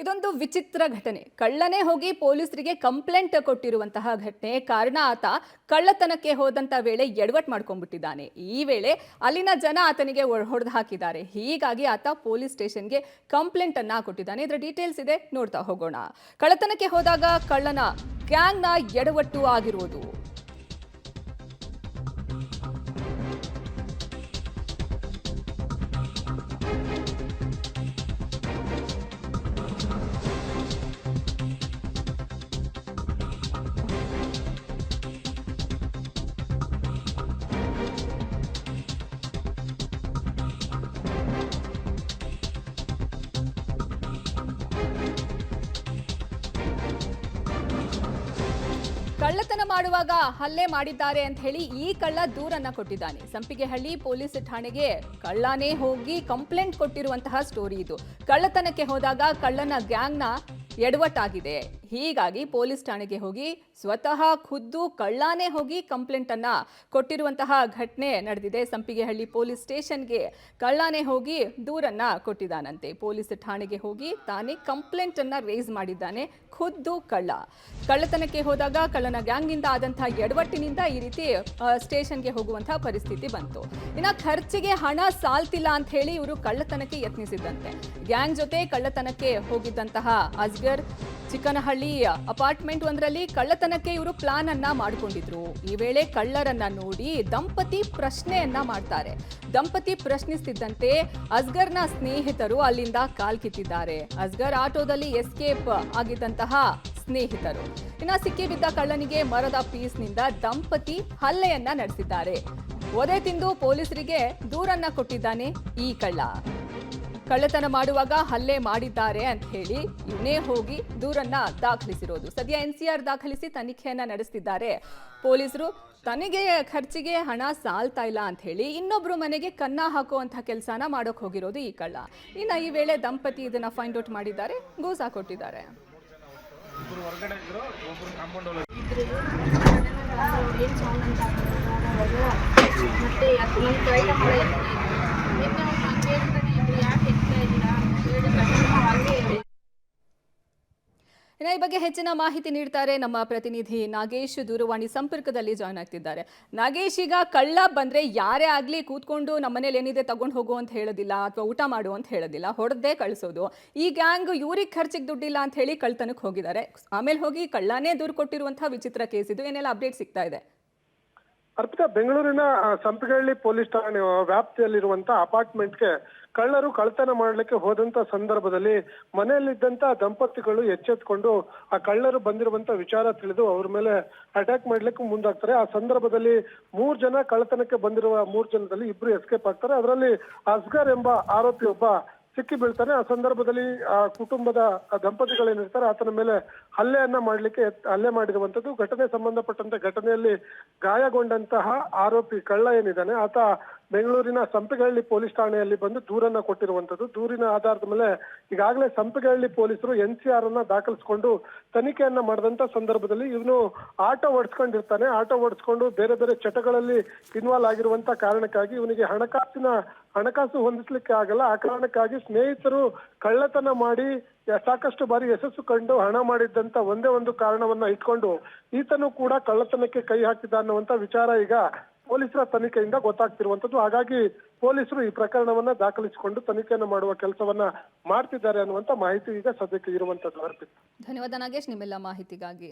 ಇದೊಂದು ವಿಚಿತ್ರ ಘಟನೆ. ಕಳ್ಳನೇ ಹೋಗಿ ಪೊಲೀಸರಿಗೆ ಕಂಪ್ಲೇಂಟ್ ಕೊಟ್ಟಿರುವಂತಹ ಘಟನೆ. ಕಾರಣ ಆತ ಕಳ್ಳತನಕ್ಕೆ ಹೋದಂತ ವೇಳೆ ಎಡವಟ್ ಮಾಡ್ಕೊಂಡ್ಬಿಟ್ಟಿದ್ದಾನೆ. ಈ ವೇಳೆ ಅಲ್ಲಿನ ಜನ ಆತನಿಗೆ ಹೊಡೆದು ಹಾಕಿದ್ದಾರೆ. ಹೀಗಾಗಿ ಆತ ಪೊಲೀಸ್ ಸ್ಟೇಷನ್ಗೆ ಕಂಪ್ಲೇಂಟ್ ಅನ್ನ ಕೊಟ್ಟಿದ್ದಾನೆ. ಇದರ ಡೀಟೇಲ್ಸ್ ಇದೆ, ನೋಡ್ತಾ ಹೋಗೋಣ. ಕಳ್ಳತನಕ್ಕೆ ಹೋದಾಗ ಕಳ್ಳನ ಗ್ಯಾಂಗ್ನ ಎಡವಟ್ಟು ಆಗಿರುವುದು. ಕಳ್ಳತನ ಮಾಡುವಾಗ ಹಲ್ಲೆ ಮಾಡಿದ್ದಾರೆ ಅಂತ ಹೇಳಿ ಈ ಕಳ್ಳ ದೂರನ್ನ ಕೊಟ್ಟಿದ್ದಾನೆ. ಸಂಪಿಗೆಹಳ್ಳಿ ಪೊಲೀಸ್ ಠಾಣೆಗೆ ಕಳ್ಳನೇ ಹೋಗಿ ಕಂಪ್ಲೇಂಟ್ ಕೊಟ್ಟಿರುವಂತಹ ಸ್ಟೋರಿ ಇದು. ಕಳ್ಳತನಕ್ಕೆ ಹೋದಾಗ ಕಳ್ಳನ ಗ್ಯಾಂಗ್ನ ಎಡವಟ್ಟಾಗಿದೆ. ಹೀಗಾಗಿ ಪೊಲೀಸ್ ಠಾಣೆಗೆ ಹೋಗಿ ಸ್ವತಃ ಖುದ್ದು ಕಳ್ಳನೇ ಹೋಗಿ ಕಂಪ್ಲೇಂಟ್ ಅನ್ನ ಕೊಟ್ಟಿರುವಂತಹ ಘಟನೆ ನಡೆದಿದೆ. ಸಂಪಿಗೆಹಳ್ಳಿ ಪೊಲೀಸ್ ಸ್ಟೇಷನ್ಗೆ ಕಳ್ಳನೇ ಹೋಗಿ ದೂರನ್ನ ಕೊಟ್ಟಿದ್ದಾನಂತೆ. ಪೊಲೀಸ್ ಠಾಣೆಗೆ ಹೋಗಿ ತಾನೇ ಕಂಪ್ಲೇಂಟ್ ಅನ್ನ ರೇಸ್ ಮಾಡಿದ್ದಾನೆ ಖುದ್ದು ಕಳ್ಳ. ಕಳ್ಳತನಕ್ಕೆ ಹೋದಾಗ ಕಳ್ಳನ ಗ್ಯಾಂಗ್ನಿಂದ ಆದಂತಹ ಎಡವಟ್ಟಿನಿಂದ ಈ ರೀತಿ ಸ್ಟೇಷನ್ಗೆ ಹೋಗುವಂತಹ ಪರಿಸ್ಥಿತಿ ಬಂತು. ಇನ್ನು ಖರ್ಚಿಗೆ ಹಣ ಸಾಲ್ತಿಲ್ಲ ಅಂತ ಹೇಳಿ ಇವರು ಕಳ್ಳತನಕ್ಕೆ ಯತ್ನಿಸಿದ್ದಂತೆ. ಗ್ಯಾಂಗ್ ಜೊತೆ ಕಳ್ಳತನಕ್ಕೆ ಹೋಗಿದ್ದಂತಹ ಅಸ್ಗರ್ ಚಿಕ್ಕನಹಳ್ಳಿ ಅಪಾರ್ಟ್ಮೆಂಟ್ ಒಂದರಲ್ಲಿ ಕಳ್ಳತನಕ್ಕೆ ಇವರು ಪ್ಲಾನ್ ಅನ್ನ ಮಾಡಿಕೊಂಡಿದ್ರು. ಈ ವೇಳೆ ಕಳ್ಳರನ್ನ ನೋಡಿ ದಂಪತಿ ಪ್ರಶ್ನೆಯನ್ನ ಮಾಡ್ತಾರೆ. ದಂಪತಿ ಪ್ರಶ್ನಿಸುತ್ತಿದ್ದಂತೆ ಅಸ್ಗರ್ನ ಸ್ನೇಹಿತರು ಅಲ್ಲಿಂದ ಕಾಲ್ಕಿತ್ತಿದ್ದಾರೆ. ಅಸ್ಗರ್ ಆಟೋದಲ್ಲಿ ಎಸ್ಕೇಪ್ ಆಗಿದ್ದಂತಹ ಸ್ನೇಹಿತರು. ಇನ್ನು ಸಿಕ್ಕಿಬಿದ್ದ ಕಳ್ಳನಿಗೆ ಮರದ ಪೀಸ್ನಿಂದ ದಂಪತಿ ಹಲ್ಲೆಯನ್ನ ನಡೆಸಿದ್ದಾರೆ. ಒದೆ ತಿಂದು ಪೊಲೀಸರಿಗೆ ದೂರನ್ನ ಕೊಟ್ಟಿದ್ದಾನೆ ಈ ಕಳ್ಳ. ಕಳ್ಳತನ ಮಾಡುವಾಗ ಹಲ್ಲೆ ಮಾಡಿದ್ದಾರೆ ಅಂತ ಹೇಳಿ ಇವನೇ ಹೋಗಿ ದೂರನ್ನ ದಾಖಲಿಸಿರೋದು. ಸದ್ಯ NCR ದಾಖಲಿಸಿ ತನಿಖೆಯನ್ನ ನಡೆಸ್ತಿದ್ದಾರೆ ಪೊಲೀಸರು. ತನಗೆ ಖರ್ಚಿಗೆ ಹಣ ಸಾಲ್ತಾ ಇಲ್ಲ ಅಂತ ಹೇಳಿ ಇನ್ನೊಬ್ರು ಮನೆಗೆ ಕನ್ನ ಹಾಕುವಂತ ಕೆಲಸನ ಮಾಡೋಕ್ ಹೋಗಿರೋದು ಈ ಕಳ್ಳ. ಇನ್ನು ಈ ವೇಳೆ ದಂಪತಿ ಇದನ್ನ ಫೈಂಡ್ ಔಟ್ ಮಾಡಿದ್ದಾರೆ, ಗೂಸಾ ಕೊಟ್ಟಿದ್ದಾರೆ. ಇನ್ನು ಈ ಬಗ್ಗೆ ಹೆಚ್ಚಿನ ಮಾಹಿತಿ ನೀಡ್ತಾರೆ ನಮ್ಮ ಪ್ರತಿನಿಧಿ ನಾಗೇಶ್. ದೂರವಾಣಿ ಸಂಪರ್ಕದಲ್ಲಿ ಜಾಯ್ನ್ ಆಗ್ತಿದ್ದಾರೆ. ನಾಗೇಶ್, ಈಗ ಕಳ್ಳ ಬಂದ್ರೆ ಯಾರೇ ಆಗ್ಲಿ ಕೂತ್ಕೊಂಡು ನಮ್ಮನೇಲಿ ಏನಿದೆ ತಗೊಂಡು ಹೋಗು ಅಂತ ಹೇಳೋದಿಲ್ಲ, ಅಥವಾ ಊಟ ಮಾಡು ಅಂತ ಹೇಳೋದಿಲ್ಲ, ಹೊಡೆದೇ ಕಳಿಸೋದು. ಈ ಗ್ಯಾಂಗ್ ಇವ್ರಿಗೆ ಖರ್ಚಿಗೆ ದುಡ್ಡಿಲ್ಲ ಅಂತ ಹೇಳಿ ಕಳ್ತನಕ್ಕೆ ಹೋಗಿದ್ದಾರೆ. ಆಮೇಲೆ ಹೋಗಿ ಕಳ್ಳನೇ ದೂರು ಕೊಟ್ಟಿರುವಂತಹ ವಿಚಿತ್ರ ಕೇಸ್ ಇದು. ಏನೆಲ್ಲ ಅಪ್ಡೇಟ್ ಸಿಗ್ತಾ ಇದೆ? ಅರ್ಪಿತಾ, ಬೆಂಗಳೂರಿನ ಸಂಪಿಗೆಹಳ್ಳಿ ಪೊಲೀಸ್ ಠಾಣೆ ವ್ಯಾಪ್ತಿಯಲ್ಲಿರುವಂತಹ ಅಪಾರ್ಟ್ಮೆಂಟ್ಗೆ ಕಳ್ಳರು ಕಳ್ಳತನ ಮಾಡಲಿಕ್ಕೆ ಹೋದಂತ ಸಂದರ್ಭದಲ್ಲಿ ಮನೆಯಲ್ಲಿದ್ದಂತ ದಂಪತಿಗಳು ಎಚ್ಚೆತ್ಕೊಂಡು ಆ ಕಳ್ಳರು ಬಂದಿರುವಂತ ವಿಚಾರ ತಿಳಿದು ಅವ್ರ ಮೇಲೆ ಅಟ್ಯಾಕ್ ಮಾಡ್ಲಿಕ್ಕೆ ಮುಂದಾಗ್ತಾರೆ. ಆ ಸಂದರ್ಭದಲ್ಲಿ 3 ಜನ ಕಳ್ಳತನಕ್ಕೆ ಬಂದಿರುವ 3 ಜನದಲ್ಲಿ 2 ಎಸ್ಕೇಪ್ ಆಗ್ತಾರೆ. ಅದರಲ್ಲಿ ಅಸ್ಗರ್ ಎಂಬ ಆರೋಪಿ ಒಬ್ಬ ಸಿಕ್ಕಿ ಬೀಳ್ತಾನೆ. ಆ ಸಂದರ್ಭದಲ್ಲಿ ಆ ಕುಟುಂಬದ ದಂಪತಿಗಳೇನಿರ್ತಾರೆ ಆತನ ಮೇಲೆ ಹಲ್ಲೆ ಮಾಡಿರುವಂತದ್ದು. ಘಟನೆ ಸಂಬಂಧಪಟ್ಟಂತೆ ಘಟನೆಯಲ್ಲಿ ಗಾಯಗೊಂಡಂತಹ ಆರೋಪಿ ಕಳ್ಳ ಏನಿದ್ದಾನೆ ಆತ ಬೆಂಗಳೂರಿನ ಸಂಪಿಗೆಹಳ್ಳಿ ಪೊಲೀಸ್ ಠಾಣೆಯಲ್ಲಿ ಬಂದು ದೂರನ್ನ ಕೊಟ್ಟಿರುವಂತದ್ದು. ದೂರಿನ ಆಧಾರದ ಮೇಲೆ ಈಗಾಗಲೇ ಸಂಪಿಗೆಹಳ್ಳಿ ಪೊಲೀಸರು NCR ಅನ್ನ ದಾಖಲಿಸಿಕೊಂಡು ತನಿಖೆಯನ್ನ ಮಾಡಿದಂತ ಸಂದರ್ಭದಲ್ಲಿ ಇವನು ಆಟೋ ಓಡಿಸ್ಕೊಂಡಿರ್ತಾನೆ. ಆಟೋ ಓಡಿಸ್ಕೊಂಡು ಬೇರೆ ಬೇರೆ ಚಟಗಳಲ್ಲಿ ಇನ್ವಾಲ್ವ್ ಆಗಿರುವಂತ ಕಾರಣಕ್ಕಾಗಿ ಇವನಿಗೆ ಹಣಕಾಸು ಹೊಂದಿಸ್ಲಿಕ್ಕೆ ಆಗಲ್ಲ. ಆ ಕಾರಣಕ್ಕಾಗಿ ಸ್ನೇಹಿತರು ಕಳ್ಳತನ ಮಾಡಿ ಸಾಕಷ್ಟು ಬಾರಿ ಯಶಸ್ಸು ಕಂಡು ಹಣ ಮಾಡಿದ್ದಂತ ಒಂದೇ ಒಂದು ಕಾರಣವನ್ನ ಇಟ್ಕೊಂಡು ಈತನು ಕೂಡ ಕಳ್ಳತನಕ್ಕೆ ಕೈ ಹಾಕಿದ ಅನ್ನುವಂತ ವಿಚಾರ ಈಗ ಪೊಲೀಸರ ತನಿಖೆಯಿಂದ ಗೊತ್ತಾಗ್ತಿರುವಂತದ್ದು. ಹಾಗಾಗಿ ಪೊಲೀಸರು ಈ ಪ್ರಕರಣವನ್ನ ದಾಖಲಿಸಿಕೊಂಡು ತನಿಖೆಯನ್ನು ಮಾಡುವ ಕೆಲಸವನ್ನ ಮಾಡ್ತಿದ್ದಾರೆ ಅನ್ನುವಂತ ಮಾಹಿತಿ ಈಗ ಸದ್ಯಕ್ಕೆ ಇರುವಂತದ್ದು. ಧನ್ಯವಾದ ನಾಗೇಶ್, ನಿಮ್ಮೆಲ್ಲ ಮಾಹಿತಿಗಾಗಿ.